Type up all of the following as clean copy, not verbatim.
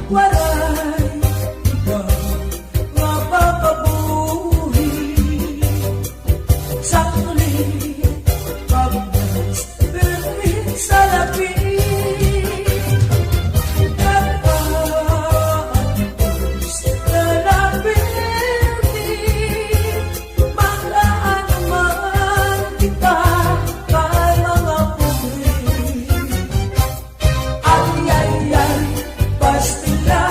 walay iba nga papabuhi sa tuli pagdas birmin sa labi kapagos na labirti maglaan naman kita kay mga puri ay pastila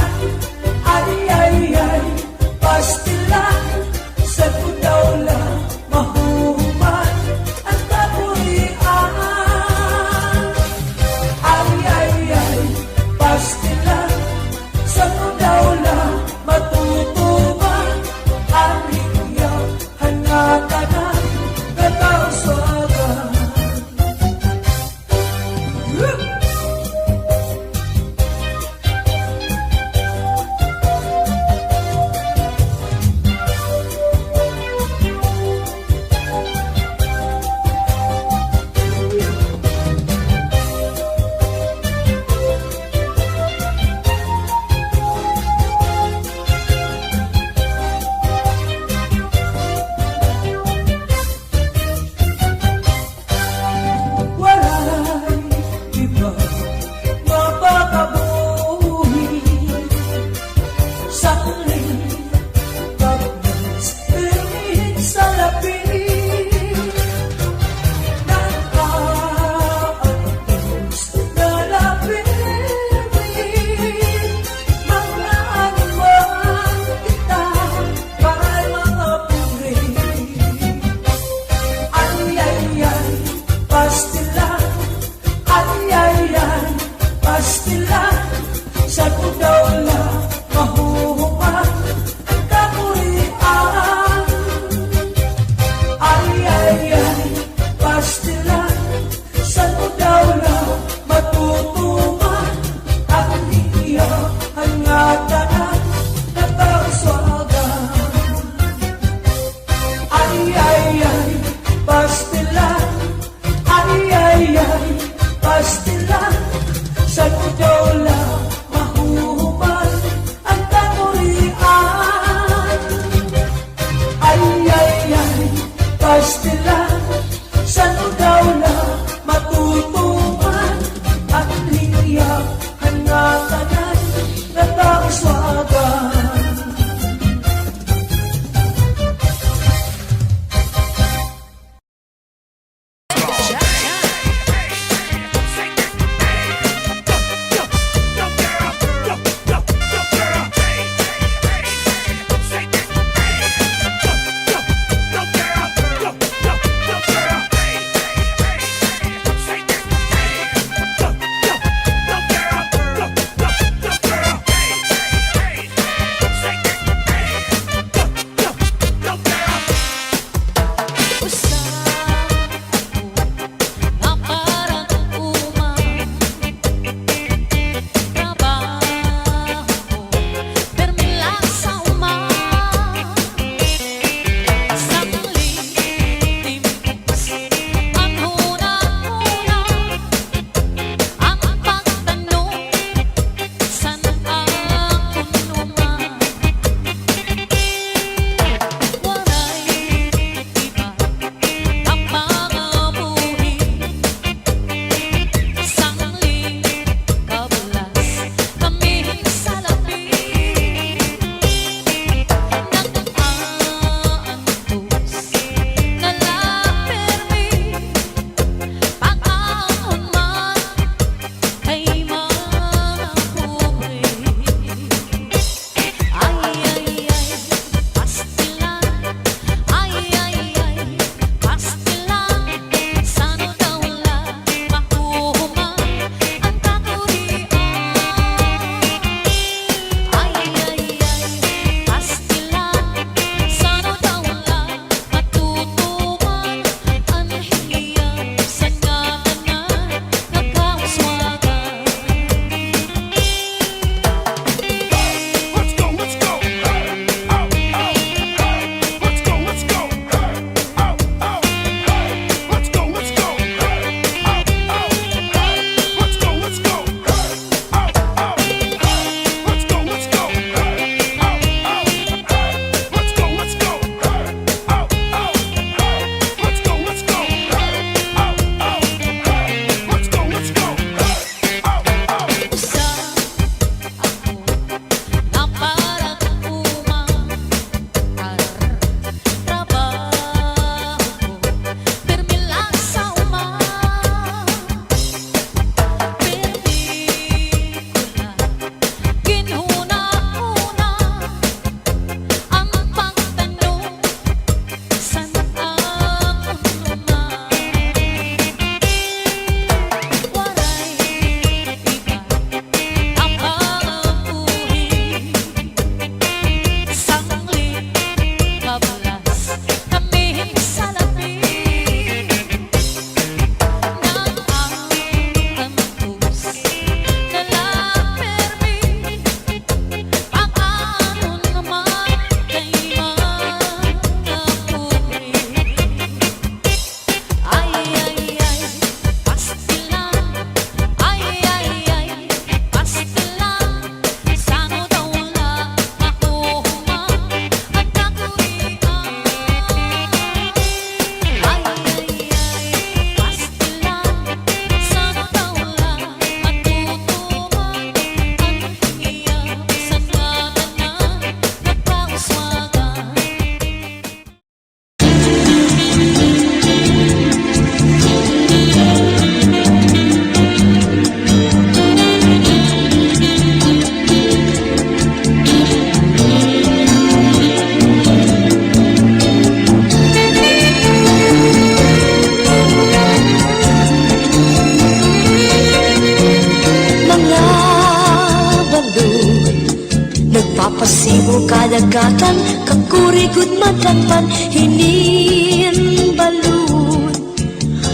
Papasibo kadagatan, kakurigod madagpan, hinin balud.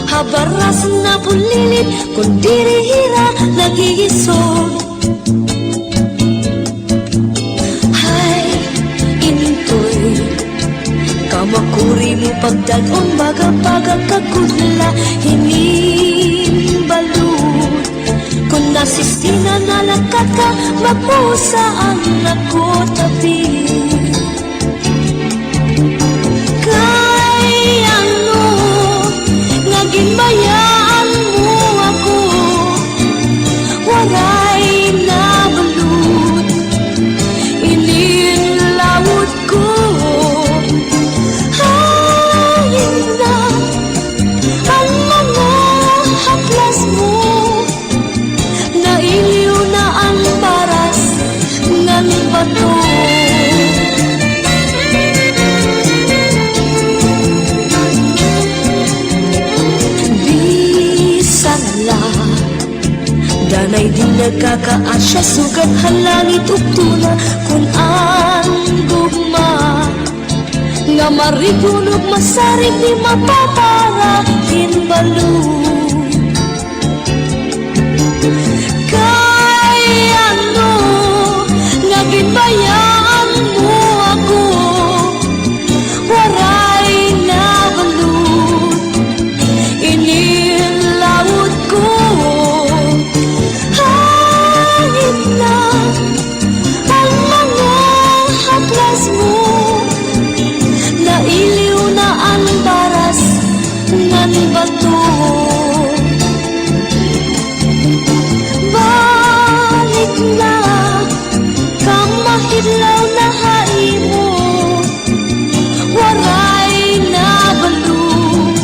Habaras na pulilit, kung dirihira, nagigisod. Hay, intoy, kamakuri mo pagdagon, baga-baga kagudla, hinin balud. Kung nasistina na lakat ka, magpusaan ako tabi. Kay ano, nga ginbayaan mo ako, waray na balud, ininlawod ko. Hayin na ang mga haplas mo, nailiw na ang paras ng bato. Bisan la, danay din nagkakaasya, sugat halangit uktuna, kung ang gugma nga marigunog masarig di mapapara kinbalud. Kay ano, nga ginbayaan mo ako, waray na balud, inilawod ko. Hangin na ang mga haplas mo, nailiw na ang baras ng bato. Balik na kang mahidlaw na haimo, waray na balud,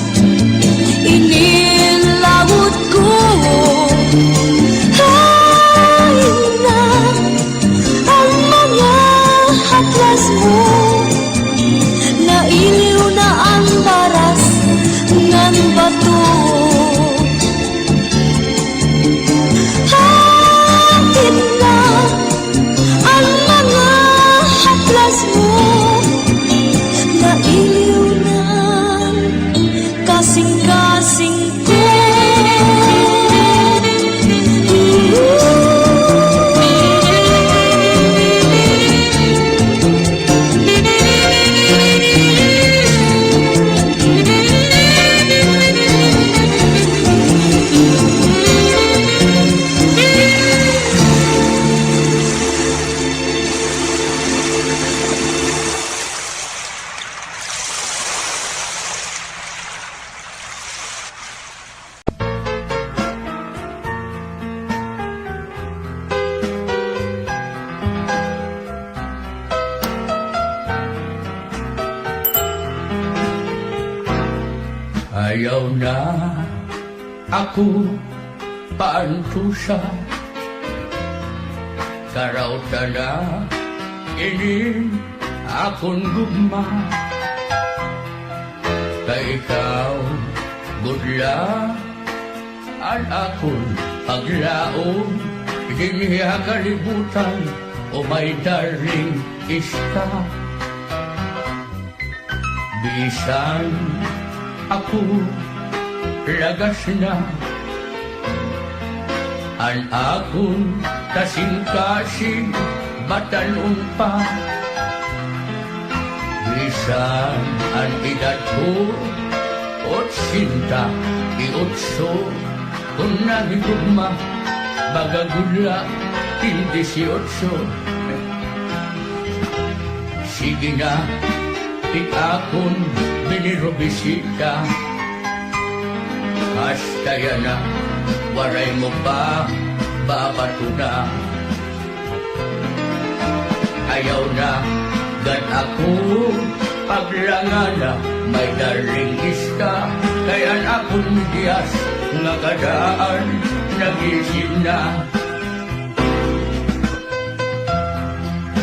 inilawod ko. Hain na ang mga haplas mo, nailiw na ang baras ng bato. Hain na ang mga haplas mo, nailiw na kasing-kasing ko. Ayaw na ako paantusa, karauta na inin akong gugma. Kay ikaw budla ang akong paglaom, diniya kalibutan o may daring ista. Bisan ako lagas na ang akong kasing-kasing batalon pa. Bisan ang edad ko 88, kung nagigugma bagagula 18. Sige na, ikakon binirobisita, hasta yan na, waray mo pa, babato na. Ayaw na, gan ako, paglangana, may daring ista, kayan akong diyas, nga kadaan, nagisip na.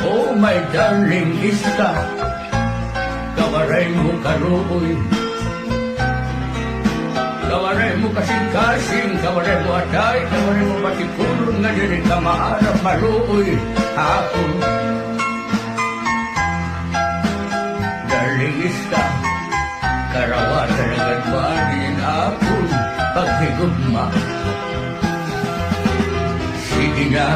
Oh, my darling ista, kawaray mo karoon, kawaray mo kasing-kasing, kawaray mo atay, kawaray mo patikulon, nga diri ka maarap maluoy, ako nga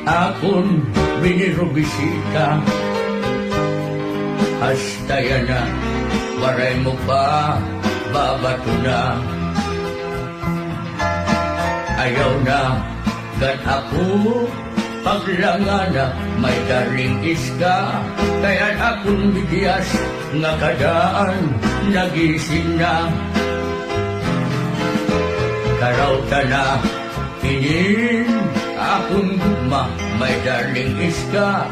akon binirubisita. Hasta yan na, waray mo pa, babato na. Ayaw na, gan ako, paglangana, may daring iska. Kaya akong bigyas, nga kadaan, nagising na. Karauta na, inin, akong guma, may daring iska.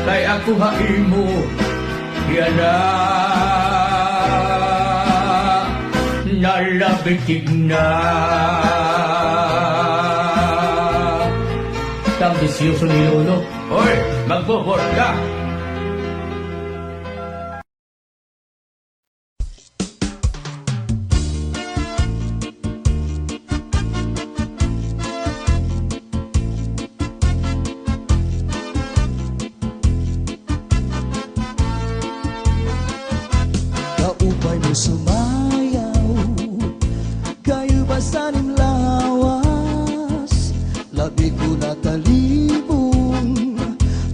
Kaya ako hain mo, yan na. Nalabitig na. Tambisyoso ni Lolo. Hoy, magbobot ka. Kaupay mo sumayaw, kayo ba sanim lawas? Labi ko na talibong,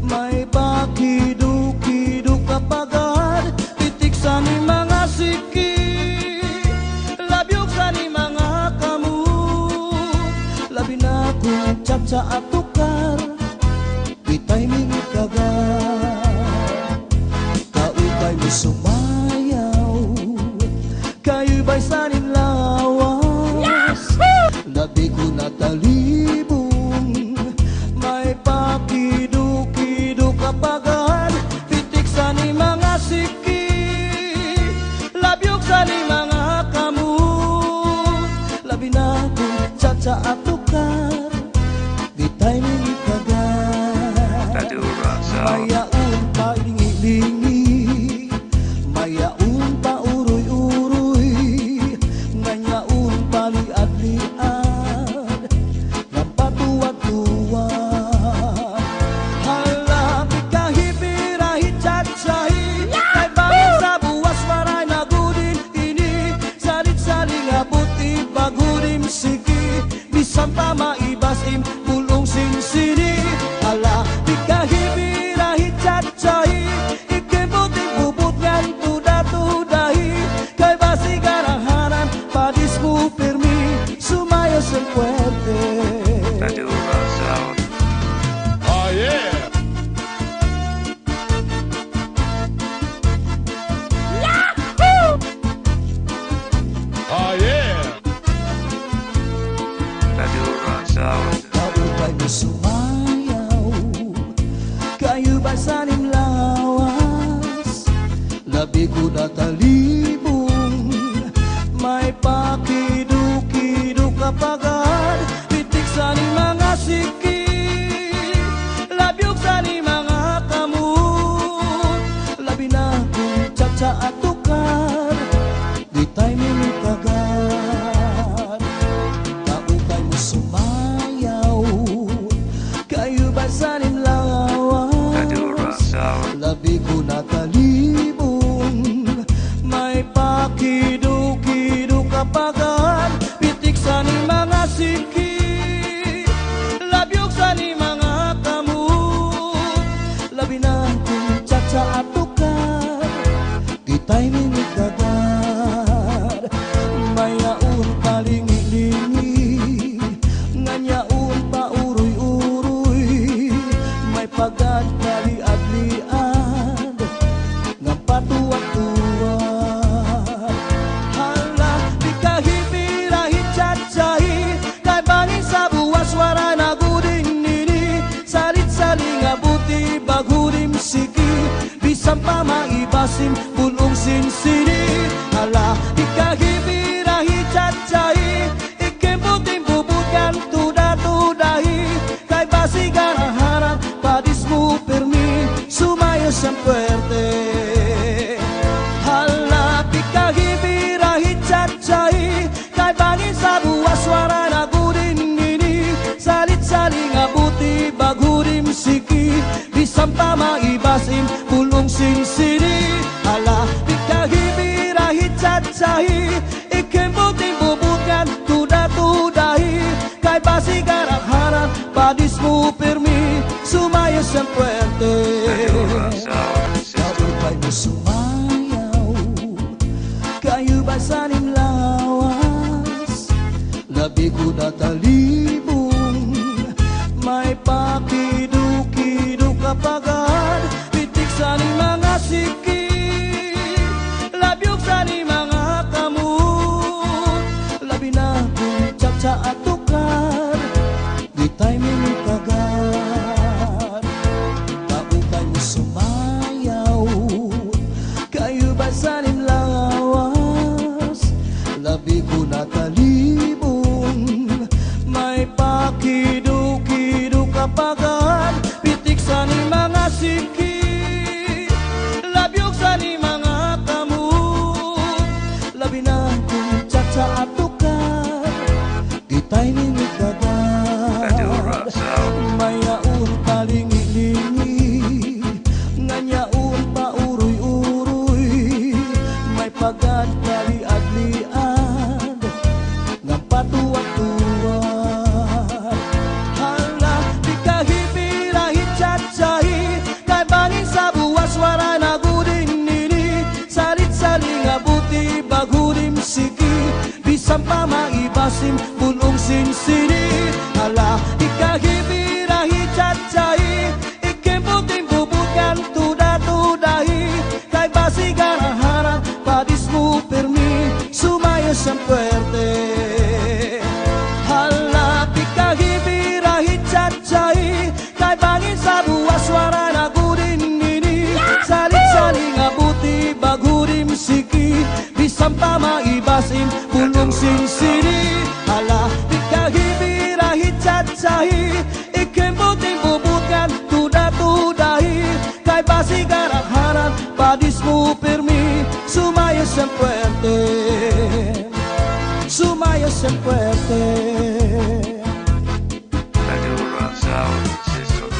may pakido-kido kapagad. Titik sa ni mga siki, labyog sa ni mga kamu. Labi na kong tsa-tsa at tukar, bitay mingit kagad. Kaupay mo sumayaw, kayo ba'y sanin lawas? Labi ko na talibong, may pakido-kido kapagad. Pitik sa ni mga siki, labyog sa ni mga kamu. Labi na kong tsa-tsa at tukar, di tayo mingit kagad. Mayaon pa lingi-lingi, mayaon pa uroy-uroy, nganyaon pa liad-liad, ng patuwad-tuwad. Halapi kahipirahi tsatsay, kay bangin sa buwas maray na gudin ini. Salit-saling abuti bagudim siki, bisan pa maibasim pulong sinsini. Halapi kahipirahi tsatsay, ikibuting bubut ngan tuda-tudahi, kay basi garahanan padis mo firmi, sumayos ang puwerte. Oh yeah! Oh yeah! Kaupay mo sumayaw, kayo ba sanim lawas? Labi ko na talibong, may pakido-kido kapagad. Pitik sa ni mga siki, labyog sa ni mga kamu. Labi na kong tsa-tsa at tukar, di tayo mingit kagad. Kaupay mo sumayaw, kayo ba sanim lawas? Labi ko na talibong, may pakido-kido kapagad. Pitik sa ni mga siki, labyog sa ni mga kamu. Labi na kong tsa-tsa at tukar, di tayo mingit kagad. Mayaon pa lingi-lingi, nganyaon pa uroy-uroy, may pagad kaliad-liad, nga patuwad-tuwad. Hala, di kahipirahi tsatsay, kay bangin sa buwas waray na gudin nini. Salit-saling abuti bagudim siki, bisan pa maibasim pulong sinsini. Hala, di kahipirahi tsatsay, ikibuting bubukan tuda-tudahi, kay basi garahanan padis mo firmi, sumayos ang puwerte. Hala, di kahipirahi tsatsay, kay bangin sa buwas waray na gudin nini. Salit-saling abuti bagudim siki, bisan pa maibasim pulong sinsini. Hala, di kahipirahi tsatsay, ikibuting bubukan tuda-tudahi, kay basi garahanan padis mo pirmi, sumayaw siyang puwerte. Kapag mo sumayaw, kayo ba sa lawas? Labi ko na talibong, may pakidu-kidu kapagan, pitik sa ni mga siki, labyog sa ni mga kamot, labi na kung tsa at tukar, di tayo minitagan. Kaupay mo sumayaw, kayo ba sa ni lawas? Labi ko na talibong, may pakidu-kidu kapagan, pitik sa ni mga siki, labyog sa ni mga kamot, labi na kung tsa at tukar, di tayo minitagan. Mayaon palingi-lingi, nganyaon pa uroy-uroy, may pagad kaliad-liad, ng patuwat-tuwat. Hala, di kahipirahit chat-chahi, kay bangin sa buwas wara na gudin nini, salit-saling abuti bagurim siki, bisang pa maibasim bulong sinsini. Hala, di kahipirahit chat-chahi, ikimbuting bubukan tuda-tudahi, kay basigaraharan padis mo pirmi, sumayo siyang puwerte. Hala, di kahipirahit chat-chahi, kay bangin sa buwas wara na gudin nini, salit-saling abuti bagurim siki, bisang pa maibasim bulong sinsini. Hala, di kahipirahit chat-chahi, ikimbuting bubukan tuda-tudahi, kay basigaraharan padis mo pirmi, sumayo siyang puwerte, sumayo siyang puwerte. Madura Sound System.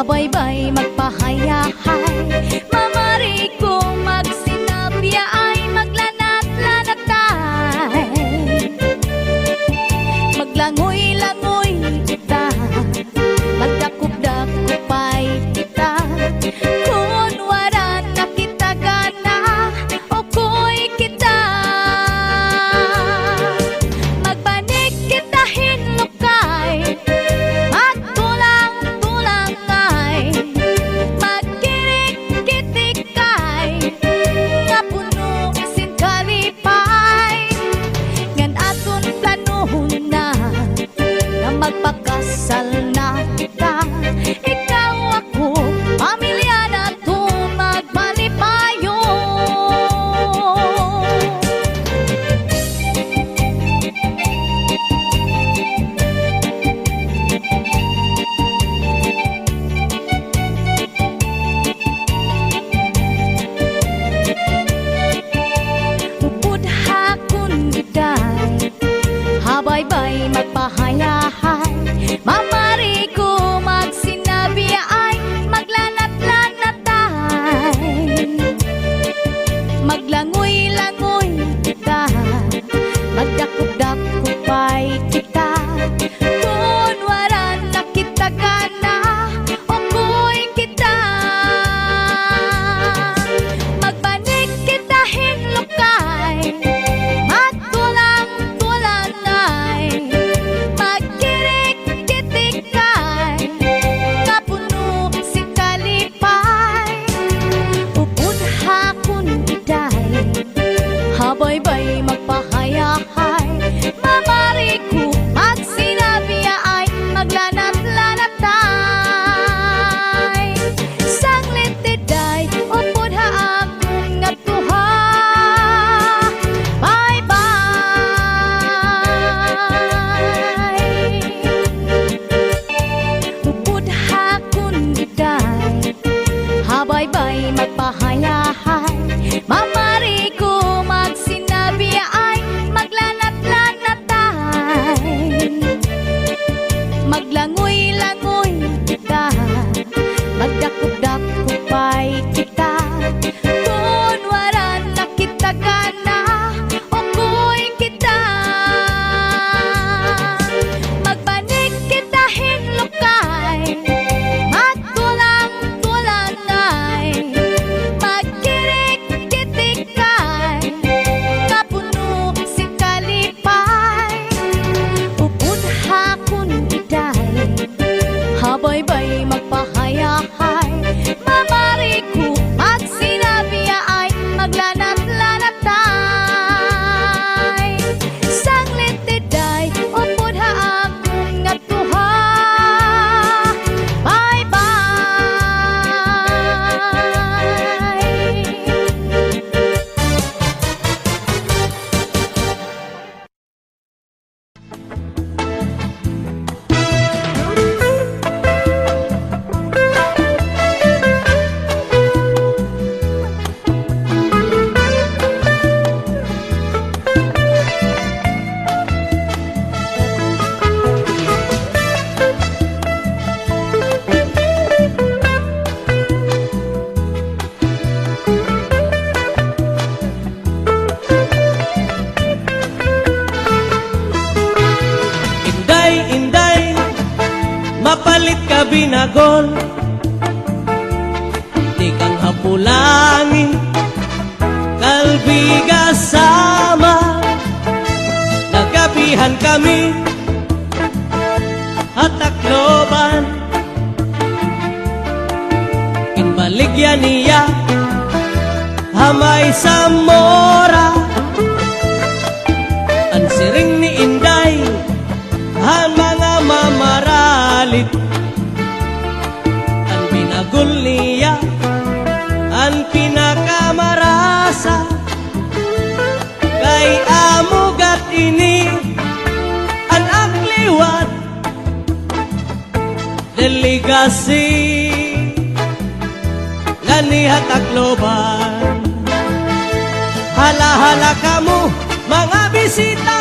Habaybay magpahayahay, mamari kong magsinabya ay maglanat-lanatay. Maglangoy-langoy kita, magdakop-dakopay kita. Kung wala na kita gana, okoy kita. Magbanig kita hinlukay, magtulang-tulangay, magkirik-kitikay, nga puno sin kalipay. Ngan aton planuhon na, na magpakasal na kita. Ikaw ako, pamilya na to magmalipayo. Upod hakon giday, habaybay magpahayahay, mamari ko magsinabi ay maglanat-lanatay. Maglangoy-langoy kita, magdakop-dakopay kita. Kung wala na kita gana, okoy kita. Magbanig kita hinlukay, magtulang-tulangay, magkirik-kitikay, nga puno si kalipay. Upod hakon giday, habaybay magpahayahay, mamari ko magsinabi ay maglanat-lanatay. Sanglit tiday, upod haakon nga tuha, bye-bye. Upod hakon giday, habaybay magpahayahay, mamari ko magsinabi ay maglanat-lanatay. Maglangoy-langoy kita, magdakop-dakopay kita. Kung wala na kita gana, okoy kita. Magbanig kita hinlukay, magtulang-tulangay, magkirik-kitikay, nga puno si kalipay. Upod hakon giday, habaybay magpahayahay, mamari ko magsinabi ay maglanat-lanatay. Sanglit tiday, upod haakon nga tuha, bye-bye. Inday, inday, mapalit ka binagol. Di kang hapulangin, kalbiga sama. Nagabihan kami, at takloban. Inbaligyan niya, hamay sa mora. Ang siring ni Inday, ang mga mamaralit. Ang binagol niya, ang pinakamarasa. Kay amugat ini, ang akliwat, delegasi, ganihat akloban. Hala-hala kamu, mga bisita,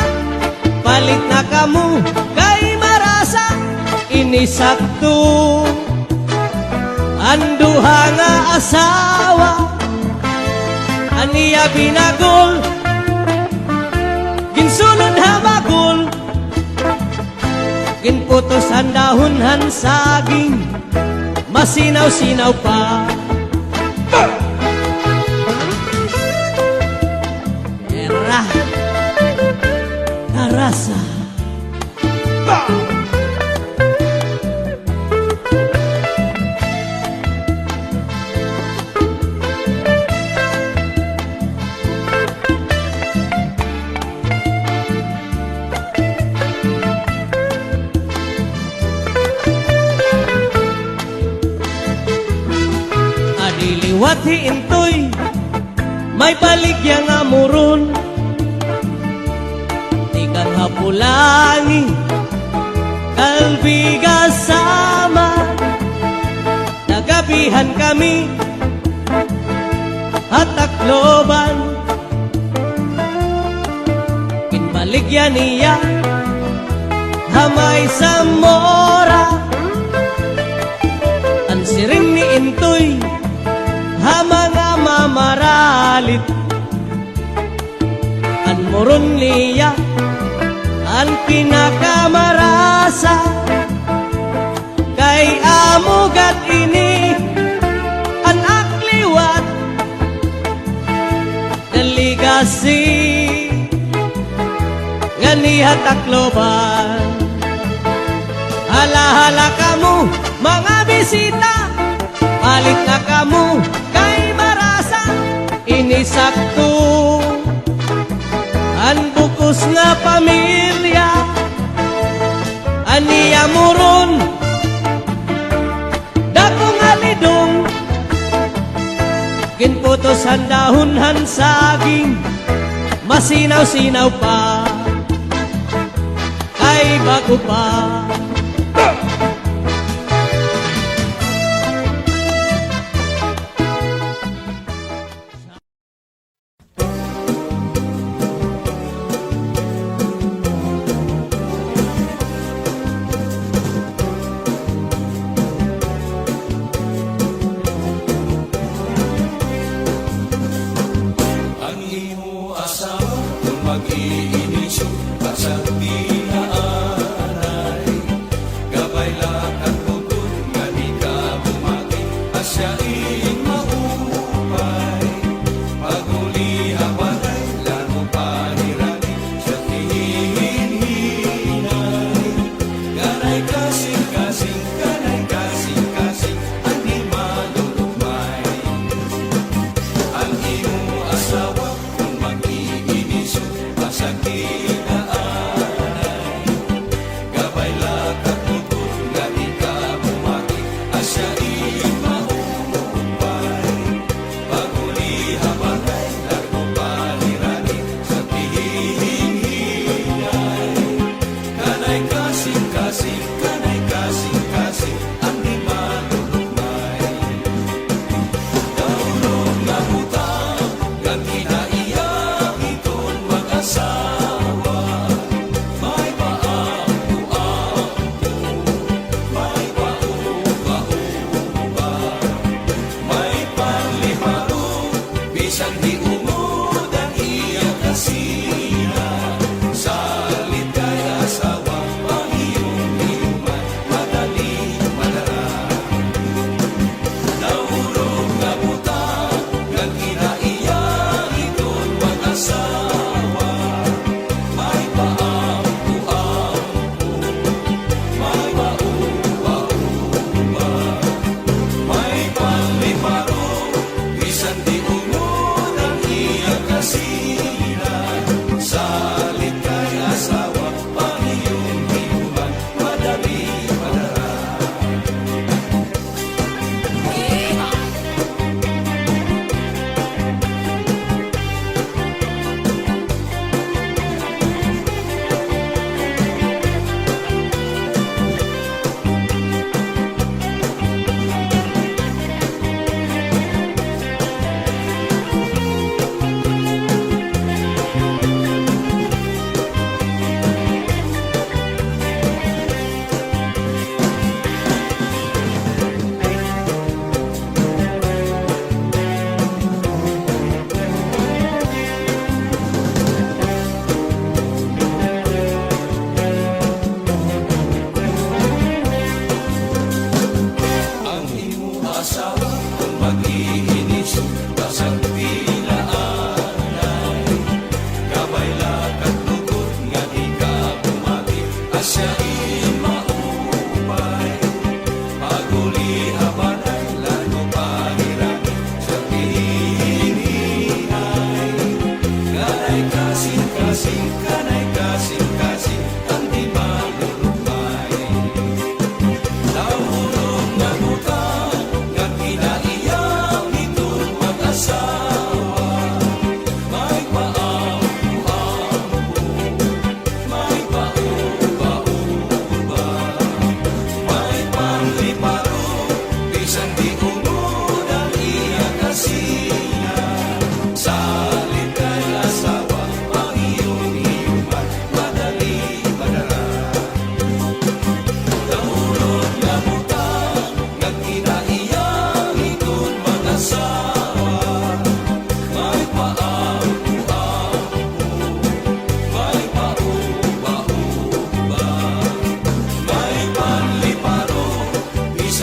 palit na kamu kay marasa. Inisakto Anduha nga asawa aniya binagol, ginsunod habagol, ginputos ang dahon saging, masinaw-sinaw pa. Era karasa. Adiliwat hiintoy, may baligya nga muron, ikan hapulangi, kalbiga sama, nagabihan kami, hatakloban, kinbaligya niya, hamay sa mora, ang siring ni Intoy, mga mamaralit, an moron niya, an pinakamarasa, kay amugat ini, an akliwat, naligasi, ganiha takloban. Hala-hala kamu, mga bisita, balik na kamu, inisakto an bukos nga pamilya aniya muron dakong alidong ginputos ang dahon saging masinaw-sinaw pa kay bago pa.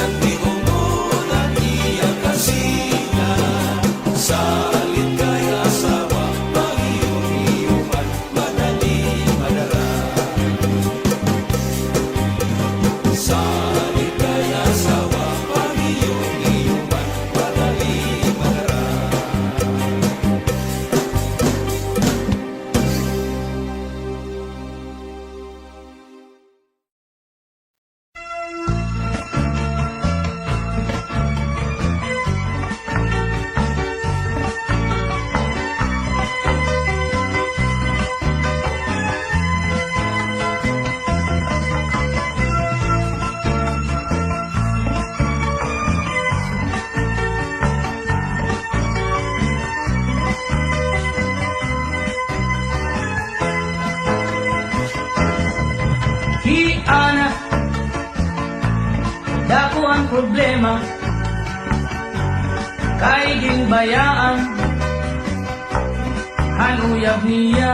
Bisan mihungon ang iyang kasina, salit kay asawa, pangiyong-iyuman, madali madara. Salit kay asawa, pangiyong-iyuman, madali madara. Hiana, dako ang problema, kay ginbayaan, hanuyab niya.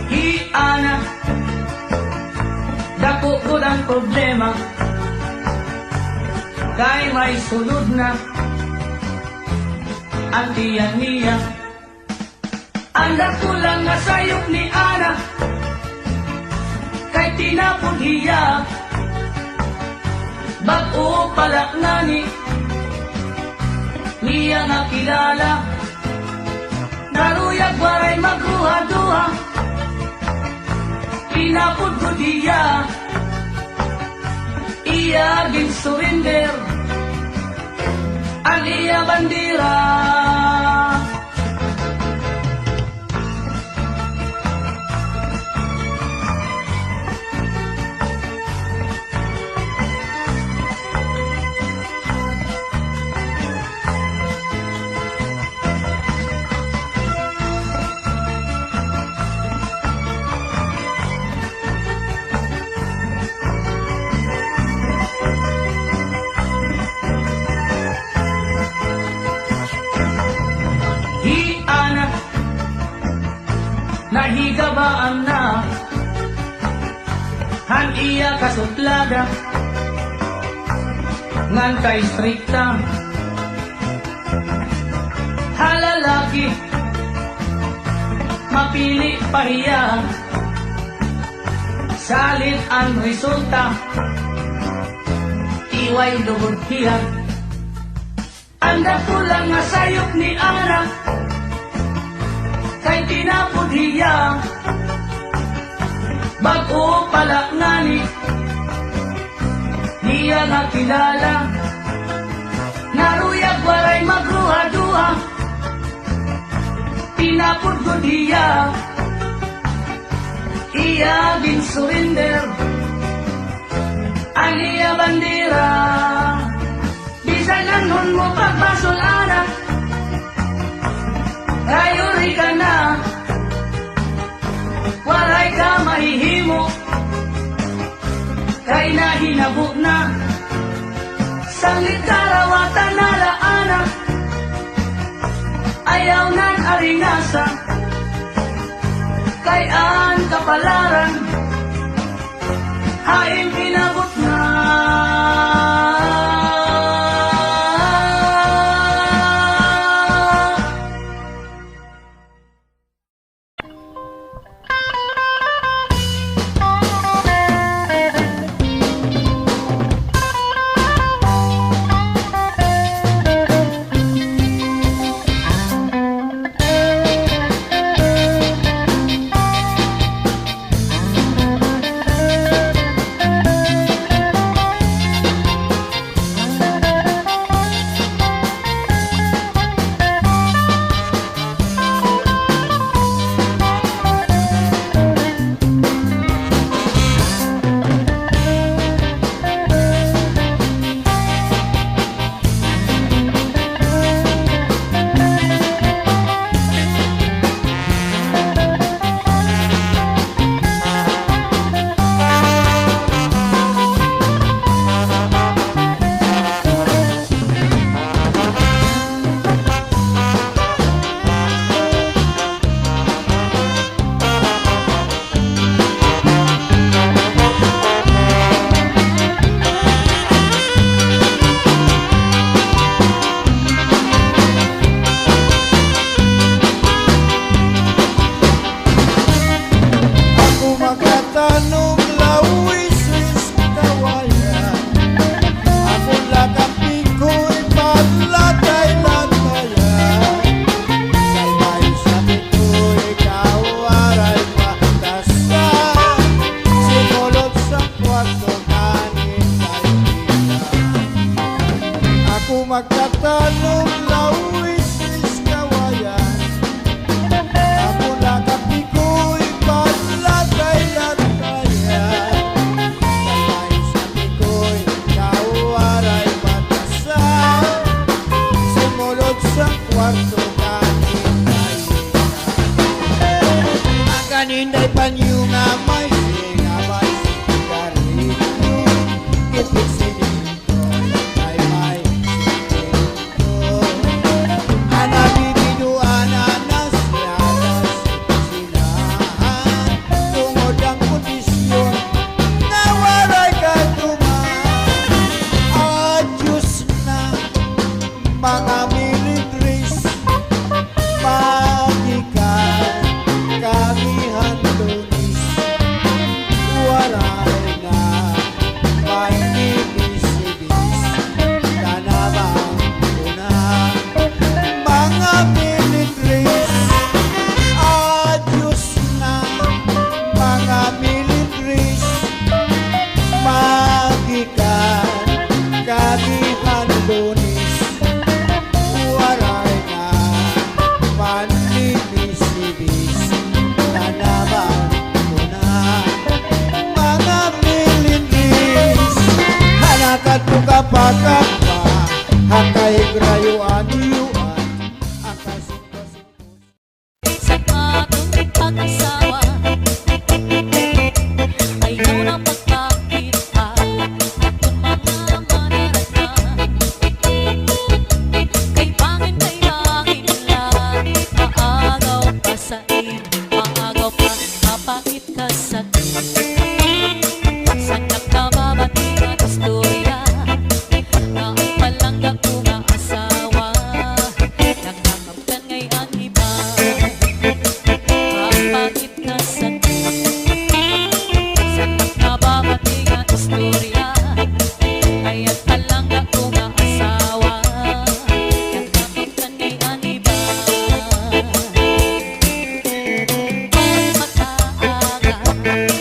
Hiana, dako ko ang problema, kay may sulod na, ang tiyan niya. Ang dako lang nga sayop ni Ana, kay tinapon hiya, bago palak nani, niya nga kilala, naruyag waray magruha-duha, tinapon ko diya, iya gin surrender, ang iya bandira. Hiana, nahigabaan na, han iya kasuplada, ngan kay strikta, halalaki, mapili pa hiya, salit ang resulta, iway lugod hiya. Anda ko lang nga sayop ni Ana, kay tinapod hiya, bago palak nani, niya nga kilala, naruyag waray magruha-duha, tinapod ko diya, iya gin surrender, ang iya bandira. Bisan nanon mo pagmasol Ana, ayuri ka na, waray ka mahihimo, kay nahinabo na, sanglit karawatan nala Ana, ayaw nan aringasa, kay an kapalaran, hain pinabot na. talong lawis is kawayan. Amula kapiko'y panlatay-latayan. Kamay sa liko'y kawaray batasan. Simulot sa kwarto kaninday panyo nga may singabay sigarilyo. Ipit sinito ay may sinito. Anabibinuan anas yadas sinahan. Tungod ang kondisyon na waray katuman. Adyos na mga militris magikan kami handunis. Walay na may ibis-ibis tanabang ko na mga militris. Adyos na mga militris magikan kami handunis. Walay na manibis-ibis tanabang ko na mga militris. Hanakat ko kapagkat pa hakay grayuan iyuan ang kasing-kasing. Sa atong pag-asawa ayaw na pagkakita atong mga manaratan. Kay bangin lang maagaw pa sa iyo, maagaw pa kapait ka sa iyo. Sa nakababati nga istorya na ang palangga ko nga asawa nakakapkan ngay ang iba. Kapait ka sa iyo. Sa nakababati nga istorya ay ang palangga ko nga asawa nakakapkan ngay ang iba. Pagmataaga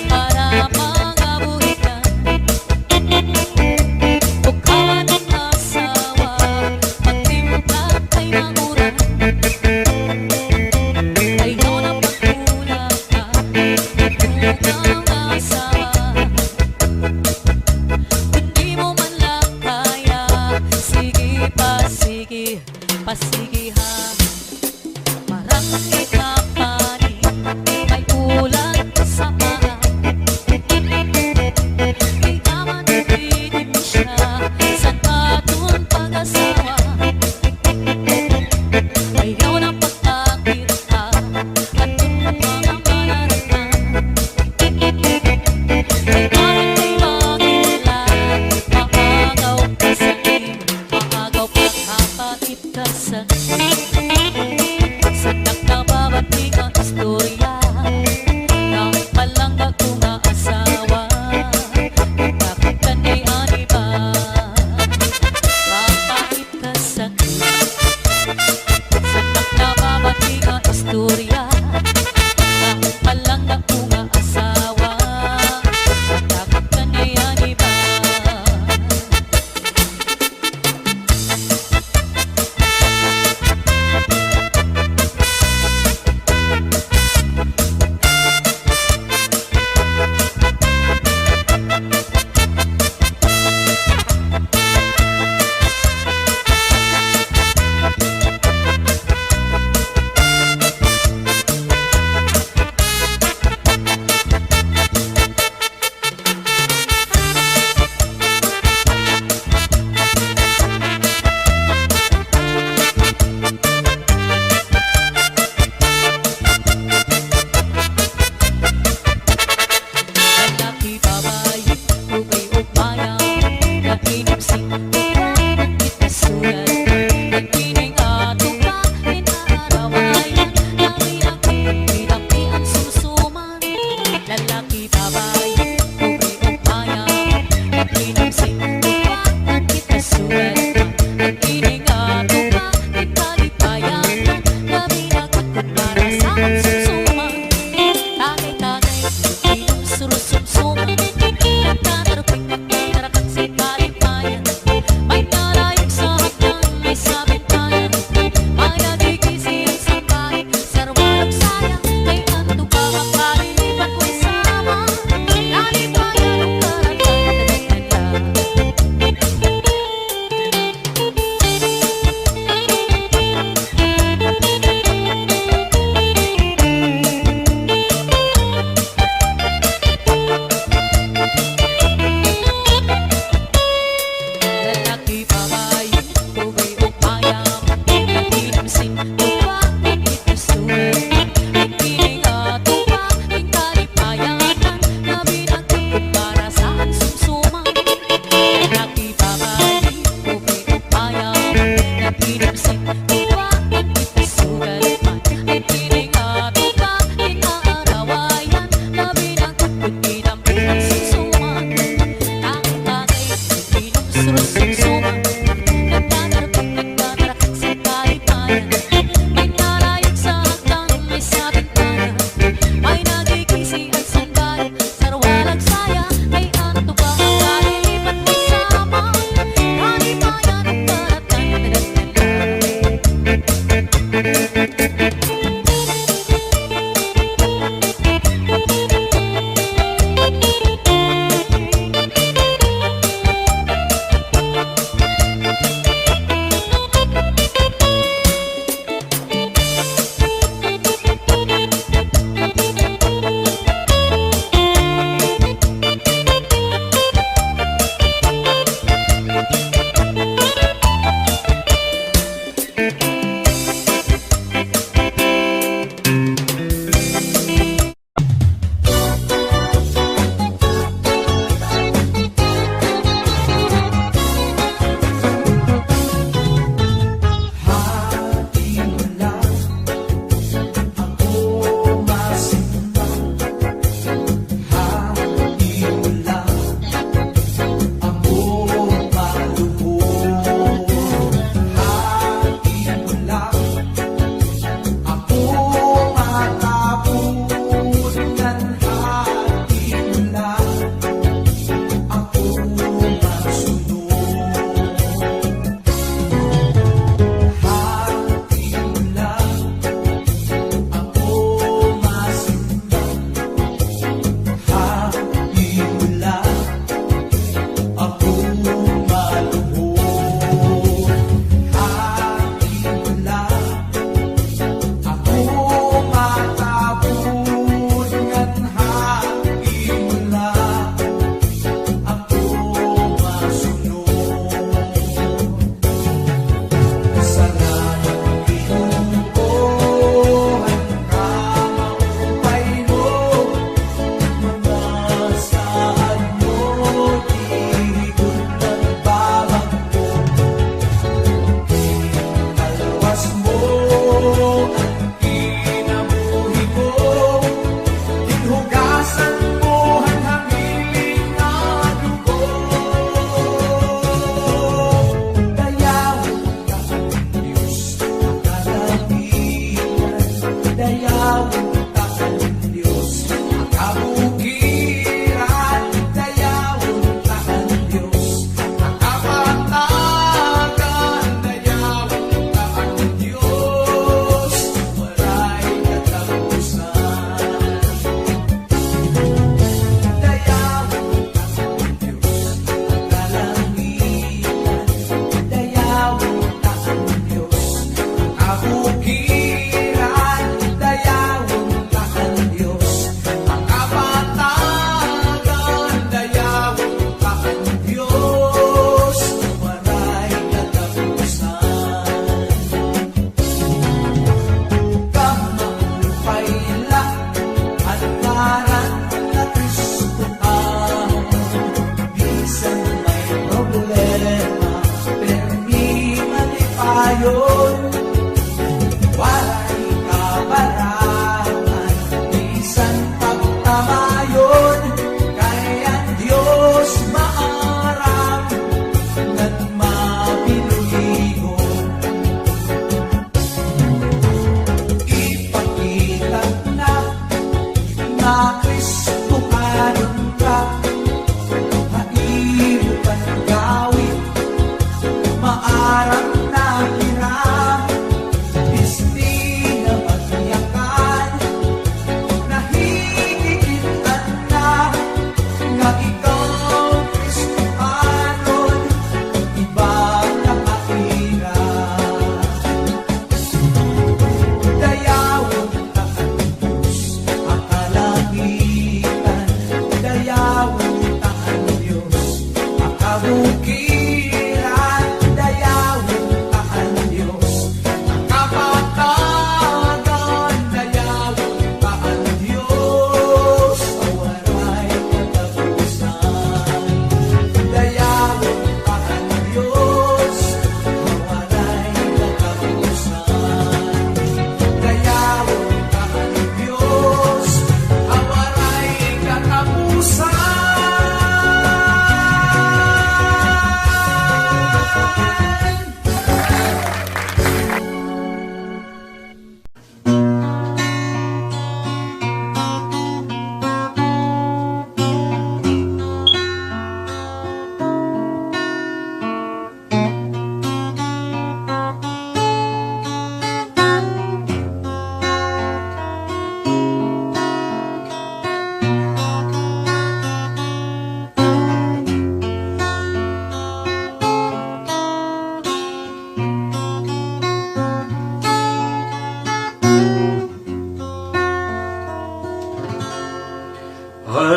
para mga buhikan, bukawan ang asawa, magtimpla ay nanguran. Ayaw na pagkulang ka, bugang asawa. Kung di mo man lang kaya, sige pasige ha. Marami ka panin, may ulan sa mga. May aman ipitin siya sa atong pag-asawa. Ayaw na pagkakita atong mga manaratan. May aman kay maginlan, maagaw ka sa iyo, maagaw pa kapait ka sa iyo. surut-sumsuman Nagdadarating, nagdadarak sa kalipayan May narayag sa hagdan, may sa bintana May nagigising at sundalo Sarwalang saya, ay ano to ba ang kalilipat mo sama Kalipayan ang paratang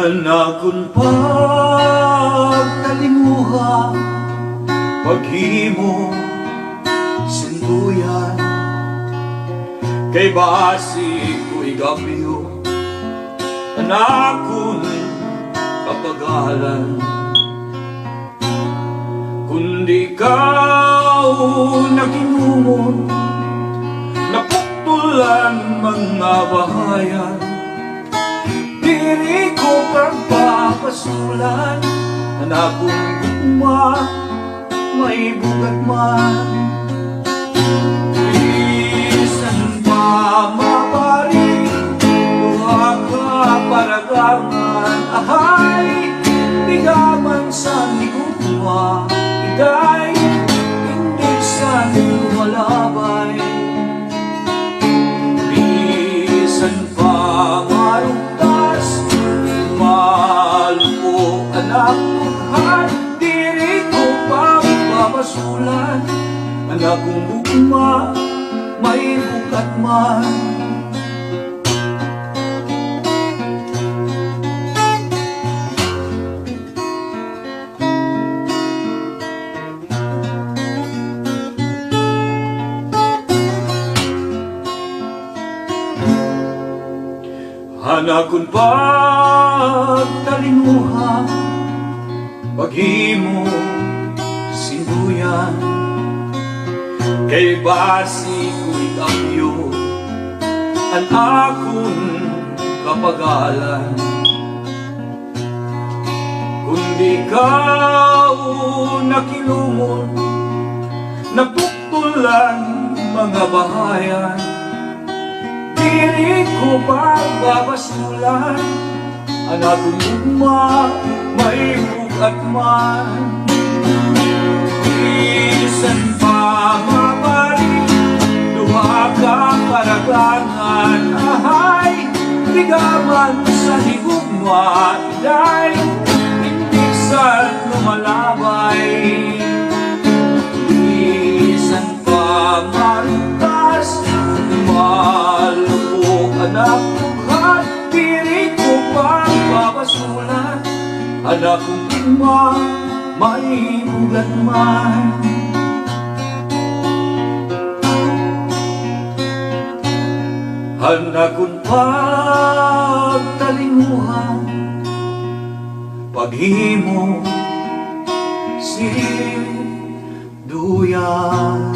Hanakon pagtalimuha, paghimo sinduyan, kay basi ko'y gabiyo, hanakon kapagalan. Kundi ikaw naginumon, napuktulan mga bahayan, diri ko pagpapasulan, hanakong gugma, may bugat man. Bisan pa maparing, duha ka paragangan, ahay, bigaman sa gugma, iday, hindi sa lumalabay. Bisan pa marugtas, malupo anak tughan, diri ko pagpapasulan, anak kong bugma, may bukat man. Hanakon pagtalimuha, paghimo sinduyan, kay basi ko'y kamyo, ang akon kapagalan. Kundi ikaw nakilumon, napuktulan mga bahayan, diri ko pagbabasulan, anak kong gugma, may bugat man. Bisan pa mabalik, duha ka paragangan, ahay, bigaman sa higugma, iday, hindi sa lumalabay. Bisan pa marugtas, malupo anak tughan, diri ko pagpapasulan, anak kong gugma, may bugat man. Hanakon pagtalimuha, paghimo sinduyan.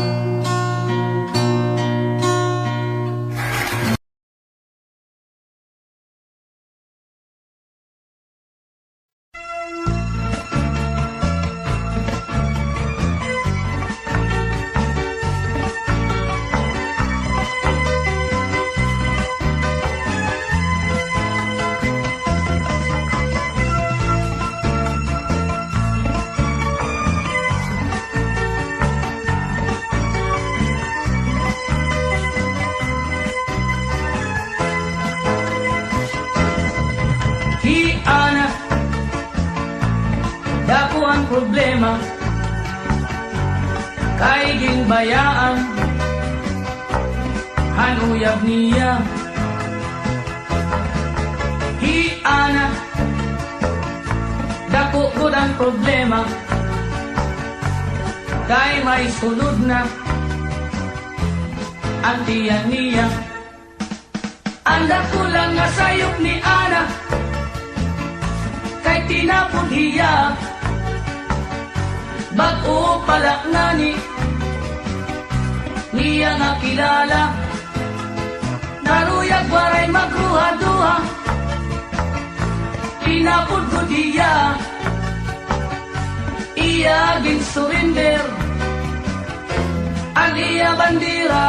Ana, dako ang problema, kay ginbayaan, hanuyab niya. Ana, dako ko ang problema, kay may sunod na, ang tiyan niya. Anda ko lang nga sayop ni Ana, kay tinapod hiya, bago pala nga niya nga kilala, naruyag waray magruha-duha, tinapod ko diya, iya gin surrender, ang iya bandira.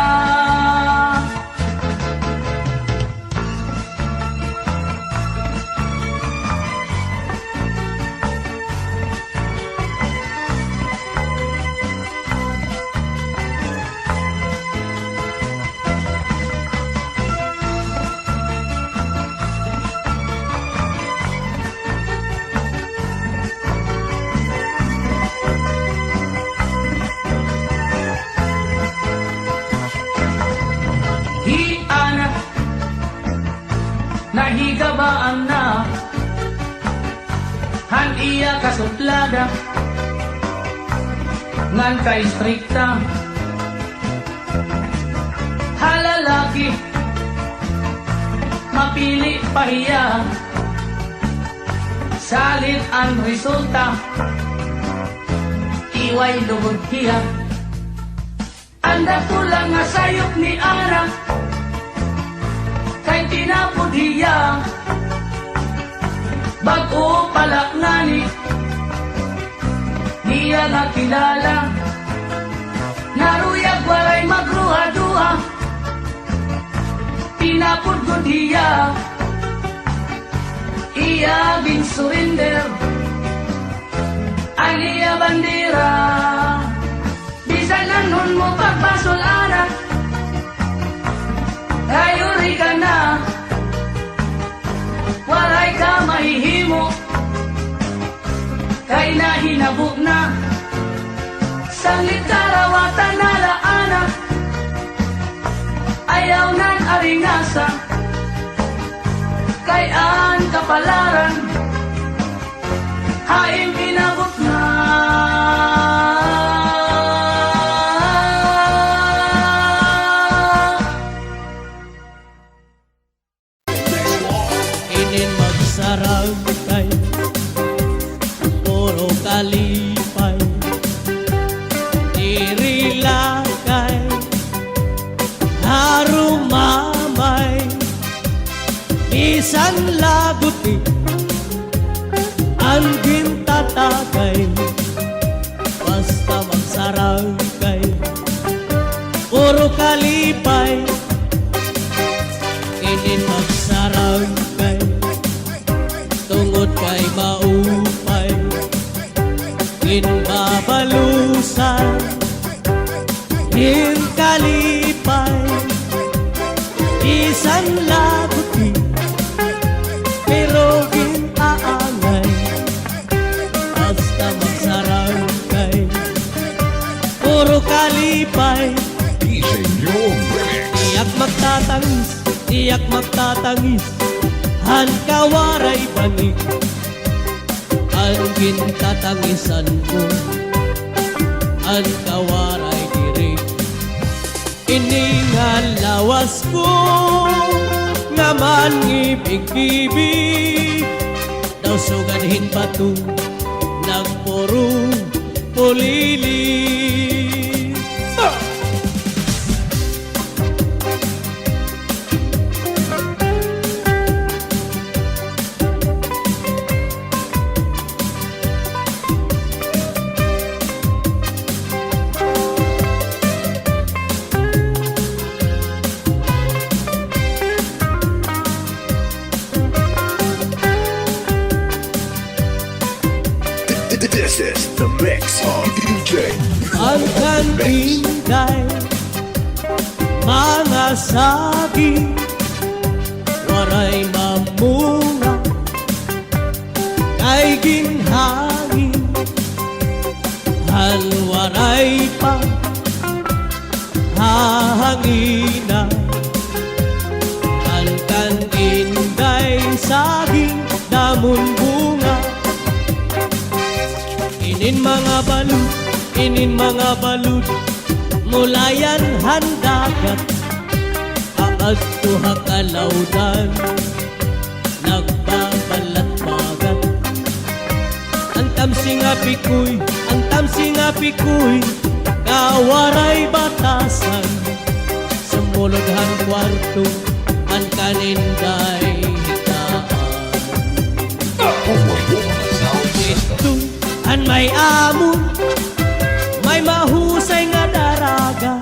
iya kasuplada ngan kay strikta halalaki mapili pahiya salit ang resulta iway lugod hiya anda kulang nga sayop ni Ana kay tinapod hiya bago palak ngani niya nakilala naruyag walay magruha-duha tinapod ko diya iya bin surrender ang iya bandera bisan lang nun mo pagbasol anak ayuri ka na walay ka mahihimo kay nahinabok na sanglit karawatan nalaana ayaw nan aringasa kay an kapalaran haing inabot na inin magsarang kay puro kalipay dirilakay harumamay bisan laguti ang gintatagay basta magsarang kay puro kalipay inin magsarang kay tungod kay maupay inbabalusan kalipay isan laguti pero ginaangay basta magsarang kay puro kalipay tiyak magtatangis han kawaray banig ang gintatangisan ko ang kawaray diri iningan lawas ko naman ibig-ibig daw sugadhin batu nagpuro pulili This is the mix of DJ. ang kantinday mga saging waray mamunga kay ginhangin hal waray pa hahangina ang kantinday saging damon bunga inin mga balud mulayan handagat aad tuhak alawdan nagbabalat-bagat ang tamsing apikoy kawaray batasan sumulodhan kwarto ang kaninday hitaan ito an may amon may mahusay nga daraga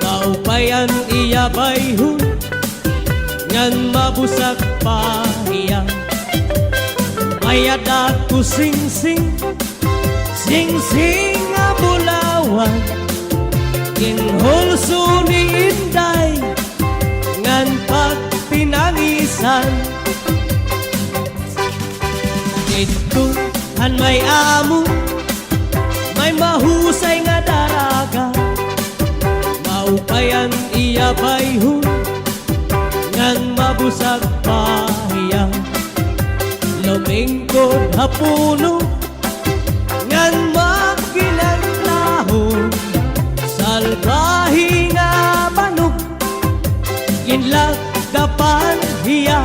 maupayan iya bayhon ngan mabusag pahiya may adak ko sing-sing nga bulawan kinhulso ni Inday ngan pagtinangisan ito han may amo may mahusay nga daraga maupayan iya bayhon ngan mabusag pahiya lumingko sulod hapuno ngan magkinanglahon salbahi nga manok ginlagapan hiya.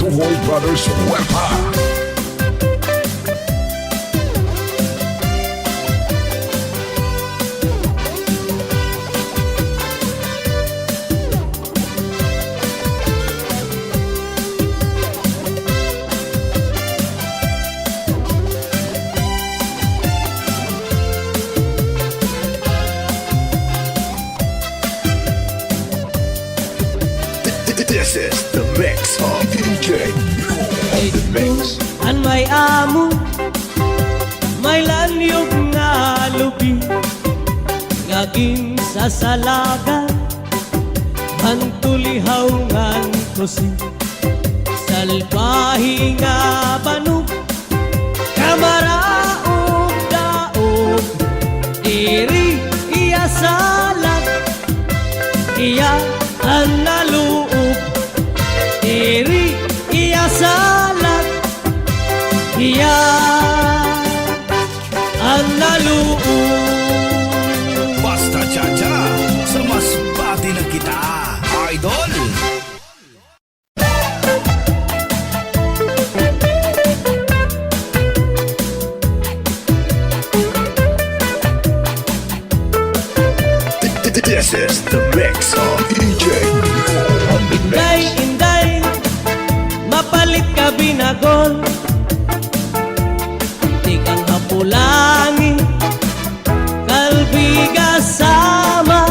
Tuhoy Brothers Wepa. This is the mix of DJ on the mix. An may amo, may lanyog nga lubi, ngaging sasalagan, hantulihaw ngan kusi, salbahi nga banog, kamaraog daog, diri iya salag, iya ang naluog, diri iya salag, iya ang naluog. Basta Chacha, sa mas bati na kita, idol. This is the mix of DJ on the Inday, mix. inday, mapalit ka binagol, di kang hapulangi, kalbiga sama,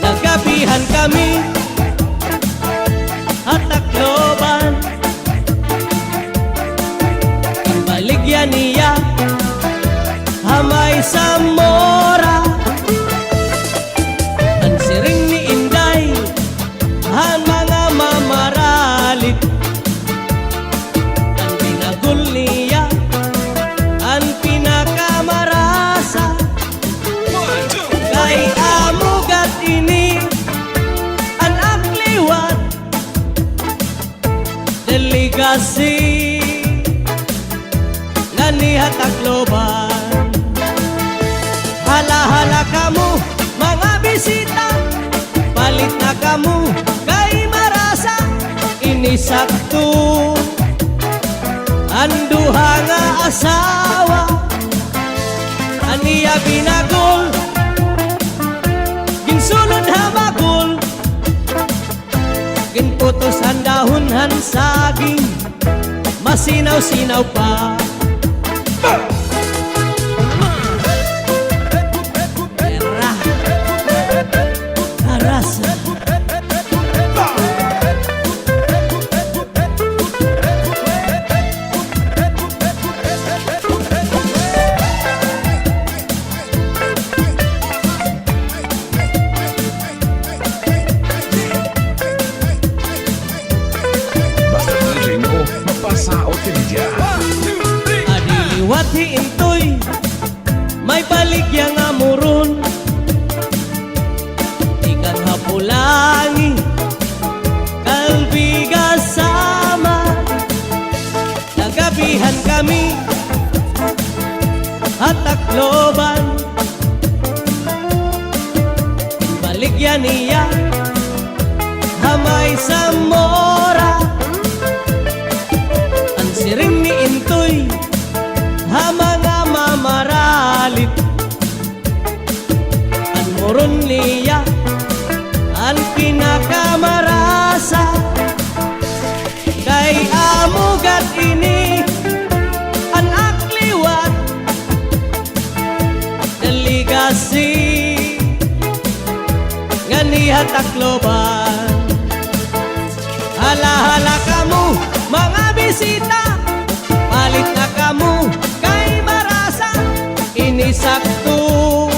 nagkapihan kami, at takloban, ang baligyan niya, hamay sa mora, ang siring ni Inday, han mga mamaralit, ang pinagul niya, ang pinakamarasa, kay amugat ini, ang akliwat, delegasi, nanihat akloban. Hala-hala kamu, mga bisita, palit na kamu, kay marasa, inisakto, anduha nga asawa, aniya binagol, ginsulod habagol, ginputos ang dahon saging, masinaw-sinaw pa. Era, arasa. Basta DJ mo, mapasaot ka niya. Adiliwat hiintoy, may baligya nga muron, di kang hapulangi, kalbiga sama, nagabihan kami, at takloban, baligya niya, hamay sa mora, ang siring ni Intoy, ha mga mamaralit, ang moron niya, ang pinakamarasa, kay amugat ini, ang akliwat, delegasi, ganihat takloban. Hala-hala kamu, mga bisita, palit na kamu, kay marasa, inisakto,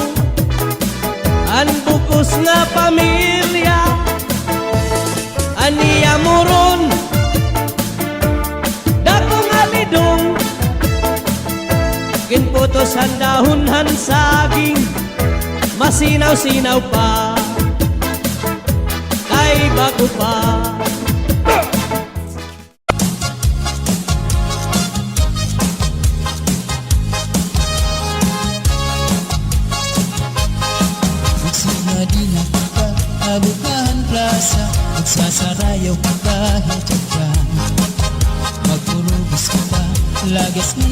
ang bukos nga pamilya, aniya muron, dakong alidong, ginputos ang dahon saging, masinaw-sinaw pa, kay bago pa.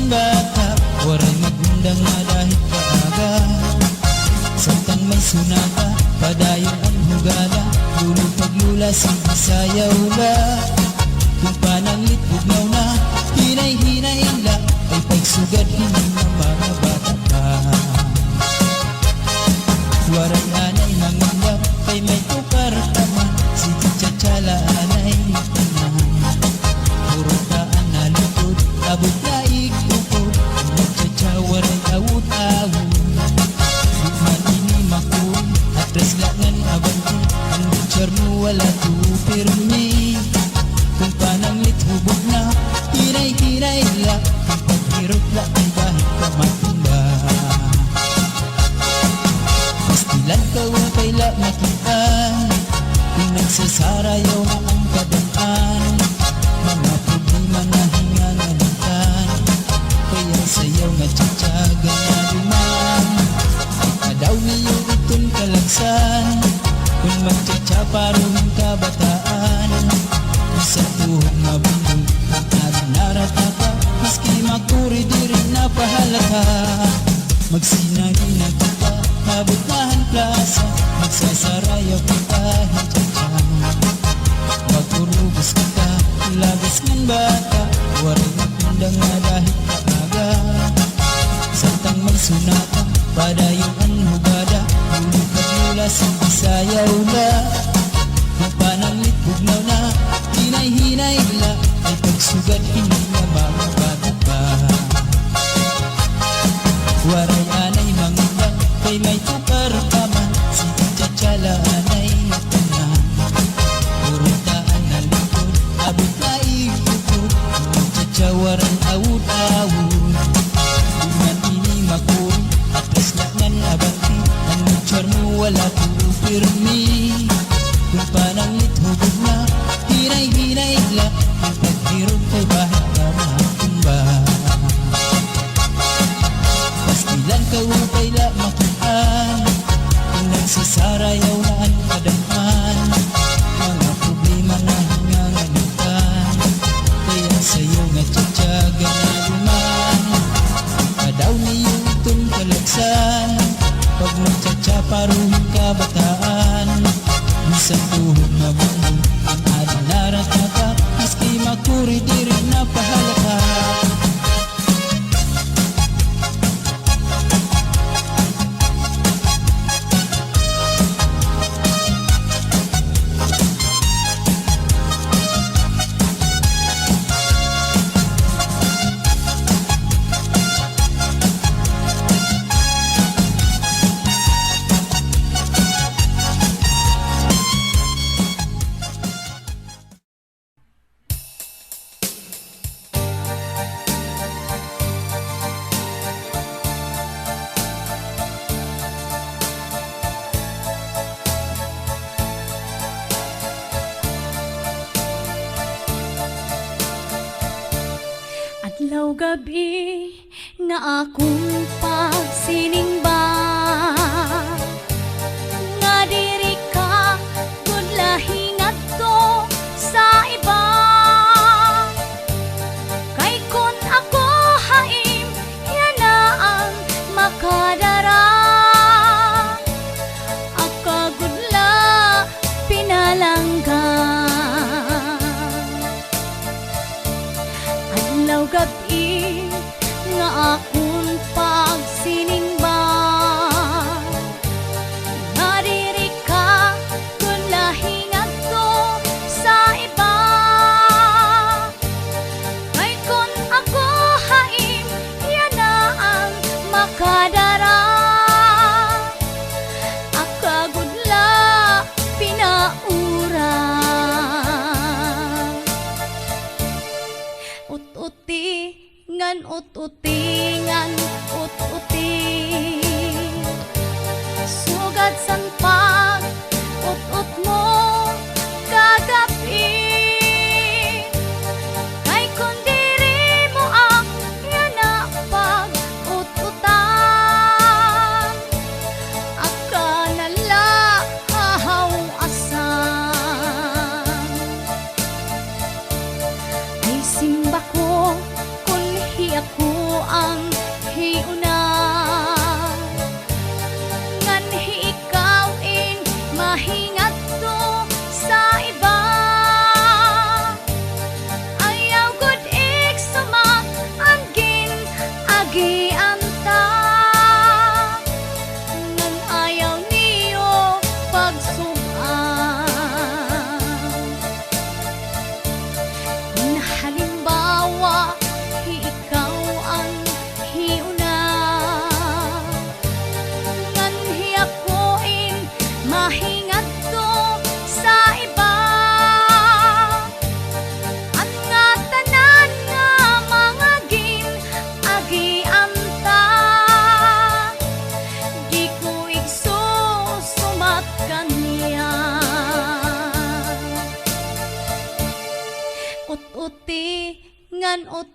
bata, waray magundang nga dahil kaaga. Samtang may sunata, padayon ang hugada, lulong paglula sayaw la. Kung pananglit bugnaw na, hinay-hinay la, ay pagsugad hindi na mga bata pa. Waray anay mangindap, kay may tukar taman, si Titsatsyala anay tanan. Puro taan na lutod, abot na ikukod, Titsatsa waray awut-awut. Bukman ini makun, atras langan abanti, ang butcher mo wala tu pirmi. Kung pananglit hubog na, hinay-hinay la, kung paghirot la ay bahit ka matumba. Pastilan ka wakay la makita, kung nagsasarayaw na ang kadaan. Mga problema na hinganganitan, kaya sayaw nga tsatsaga na duman. Adaw niyo itong kalagsan, kung magtsatsa parong kabataan. Sa tuhog na bundok, at naratata, maski makuri di rin napahalata. Magsinagi na kita, mabutahan plaza, magsasarayaw kita, hintsatsa. Magturubos kita, labas ng bata, waray magundang nga dahil kaaga. Samtang may sunata, padayon ang hugada, lulong kaglula sayaw la. Kung pananglit bugnaw na, hinay-hinay la, ay pagsugad hindi na mga bata pa. Waray anay mangindang, kay may tukar taman, si Titsatsyala anay tanan. Puro taan na lingkod, abot na ikukod, Titsatsa waray awut-awut. Bukman ini makuri, atras langan abanti, ang butcher mo wala tu pirmi. Kung pananglit hubog na, hinay-hinay la, ang paghirog kay bahit ka matumba. Pastilan ka upay la makitaan, kung nagsasarayaw na ang kadamhan. Mga problema na hinganganitan, kaya sa'yo nga tsatsaga na duman. Adaw niyo itong kalagsan, pag magtsatsa parong kabataan. Sa tuhog na bundok, ang adang naratata, maski makuri di rin napahalata. Adlaw gabi nga akong pagsiningba, nga diri ka gudlahi ngadto sa iba. Kay kun ako haim, yan na ang makadara. Akagudla pinalangga, adlaw gabi nga akong pagsiningba, nga diri ka kun lahi ngadto sa iba. Kay kun ako haim, yan na ang makadara. Akagudla pinaura, ut-uti ngan ut-uti ngan ut-uti, sugad san pag ut-ut mo kagabi. Kay kun diri mo ang yan na pag ut-utan, akanala hahaw asan. Ay simba ko kun hi ako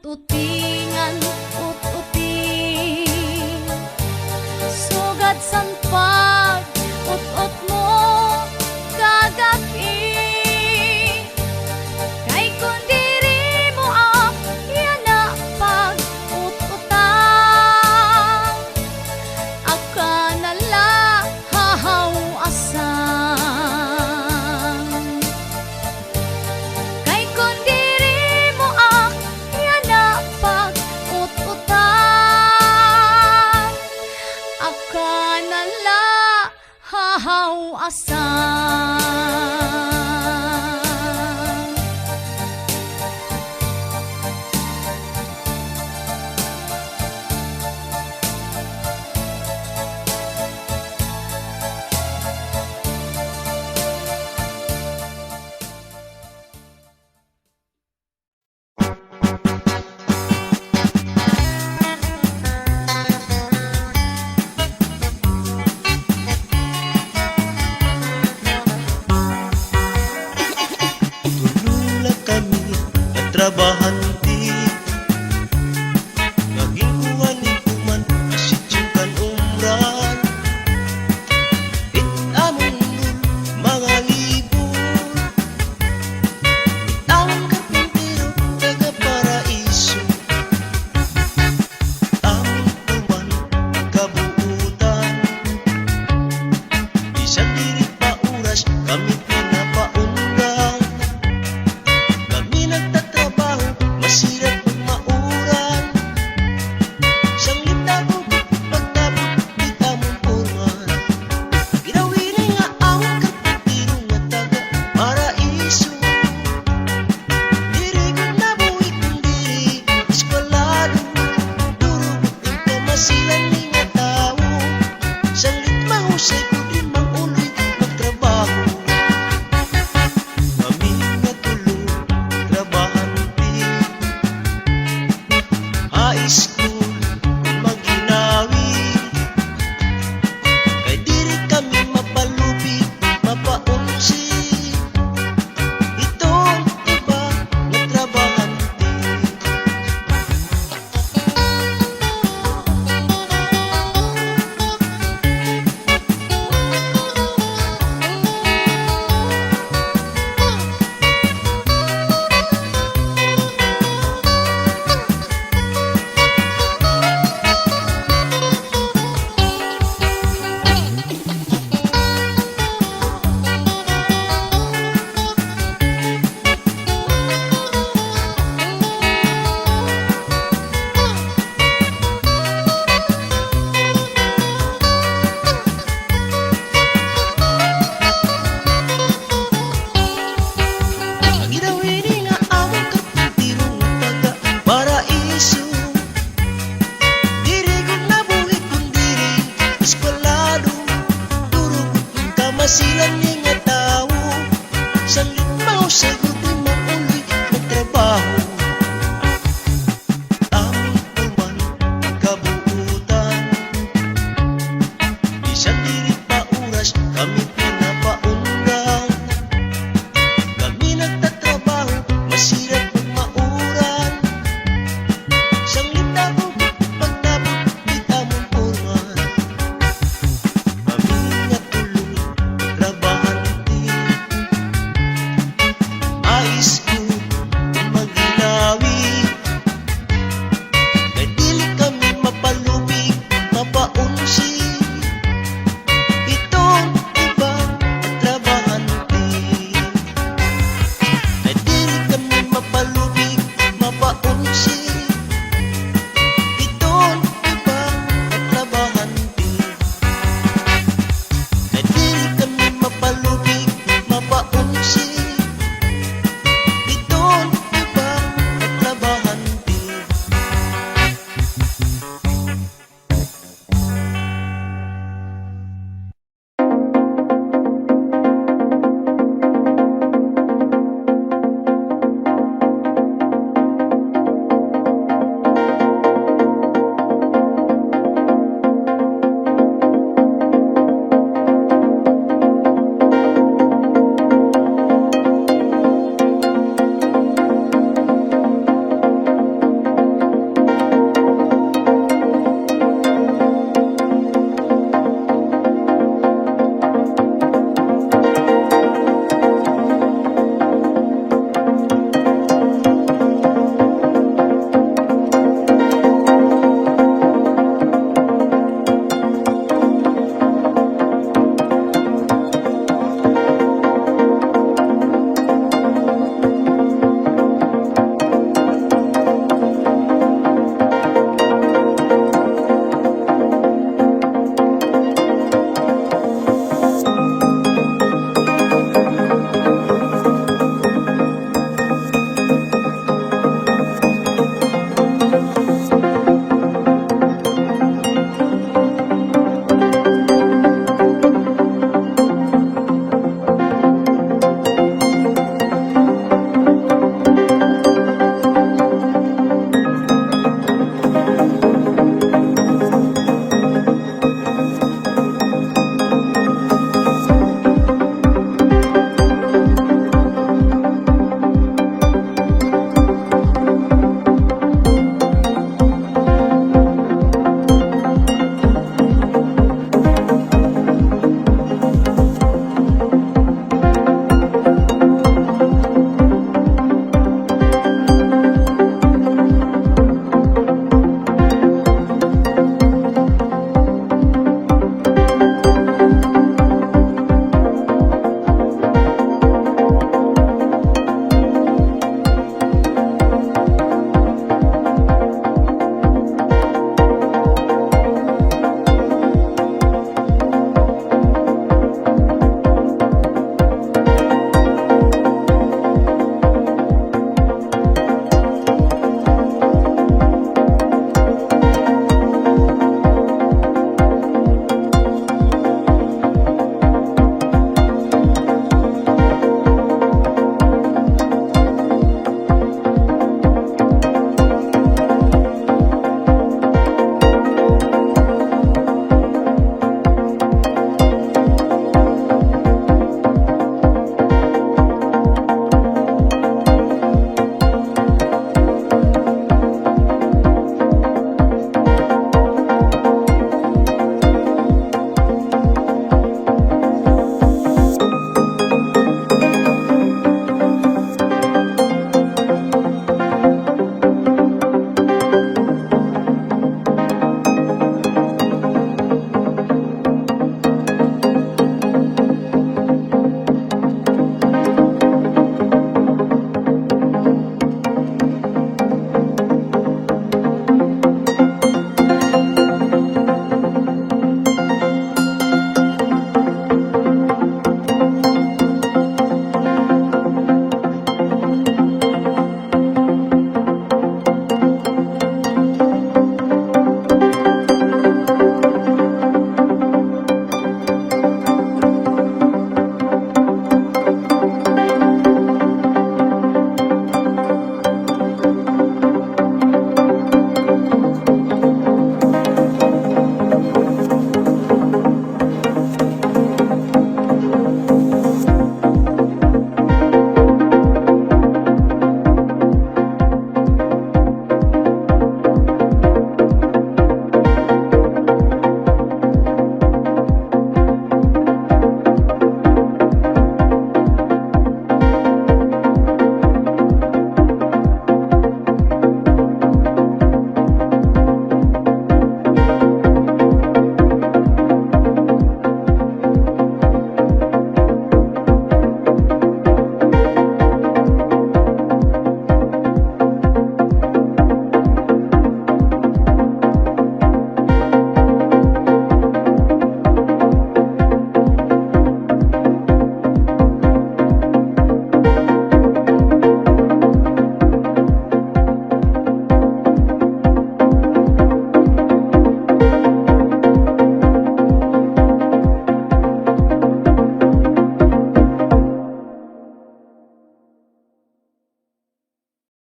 ut-utingan, ut-uting sugad san pag ut-ut mo kagabi. Kay kung diri mo yan na pag ut-utang, aka nala hahawasan. Kay kung diri mo yan na pag ut-utang, aka nala hahawasan. Tulula kami at trabahanti Naging kuhanin kuman Asit yung kanumran It among nun mga libur Itawang karpintero taga paraiso Among kuman kabuutan Isang diri pa oras kami pinapaundang Kami nagtatrabaho, masirap pag mauran Siyang litago pagtabot di tamong porman Ginawin nga ang karpintero nga taga paraiso Diri ko nabuhi kung diri eskwalado Durubot ang kamasilan ni nga tao Siyang litmahusay ko di manguloy magtrabaho Kami nga tulo trabahanti High school maginawi Kay diri kami mapalupit, mapaunsi Itong iba nga trabahanti Ginawin nga among karpintero nga taga paraiso Diri ko nabuhi kung diri eskwalado Durubot ang kamasilan